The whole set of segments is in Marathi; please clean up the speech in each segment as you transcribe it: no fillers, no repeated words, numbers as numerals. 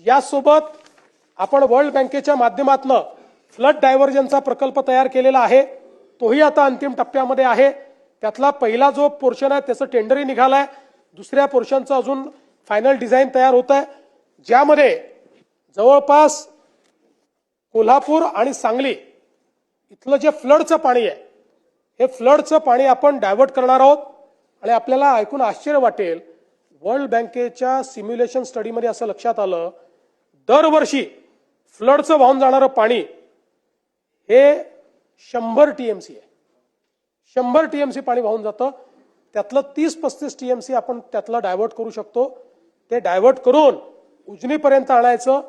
यासोबत आपण वर्ल्ड बँकेच्या माध्यमातून फ्लड डायव्हर्जनचा प्रकल्प तयार केलेला आहे, तोही आता अंतिम टप्प्यामध्ये आहे। त्यातला पहिला जो पोर्शन आहे त्याचं टेंडरही निघालाय, दुसऱ्या पोर्शनचं अजून फायनल डिझाइन तयार होत आहे, ज्यामध्ये जवळपास कोल्हापूर आणि सांगली इथलं जे फ्लडचं पाणी आहे हे फ्लडचं पाणी आपण डायव्हर्ट करणार आहोत। आणि आपल्याला ऐकून आश्चर्य वाटेल, वर्ल्ड बँकेच्या सिम्युलेशन स्टडीमध्ये असं लक्षात आलं, दरवर्षी फ्लडचं वाहून जाणारं पाणी हे 100 टीएमसी आहे। 100 टीएमसी पाणी वाहून जातं, त्यातलं 30-35 टीएमसी आपण त्यातलं डायव्हर्ट करू शकतो। ते डायव्हर्ट करून उजनीपर्यंत आणायचं।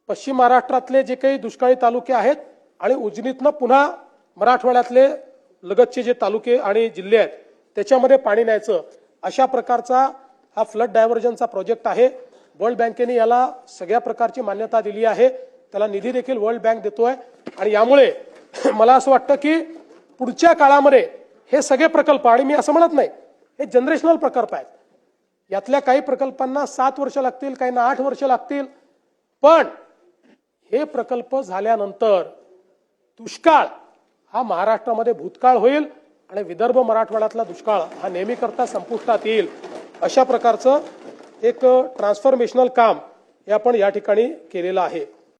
पश्चिम महाराष्ट्रातले जे काही दुष्काळी तालुके आहेत आणि उजनीतनं पुन्हा मराठवाड्यातले लगतचे जे तालुके आणि जिल्हे आहेत त्याच्यामध्ये पाणी न्यायचं, अशा प्रकारचा हा फ्लड डायव्हर्जनचा प्रोजेक्ट आहे। वर्ल्ड बँकेने याला सगळ्या प्रकारची मान्यता दिली आहे, त्याला निधी देखील वर्ल्ड बँक देतोय। आणि यामुळे मला असं वाटतं की पुढच्या काळामध्ये हे सगळे प्रकल्प, आणि मी असं म्हणत नाही हे जनरेशनल प्रकल्प आहेत, यातल्या काही प्रकल्पांना 7 वर्ष लागतील, काहींना 8 वर्ष लागतील, पण हे प्रकल्प झाल्यानंतर दुष्काळ हा महाराष्ट्रामध्ये भूतकाळ होईल आणि विदर्भ मराठवाड्यातला दुष्काळ हा नेहमीकरता संपुष्टात येईल। अशा प्रकारचं एक ट्रान्सफॉर्मेशनल काम हे आपण या ठिकाणी केलेलं आहे।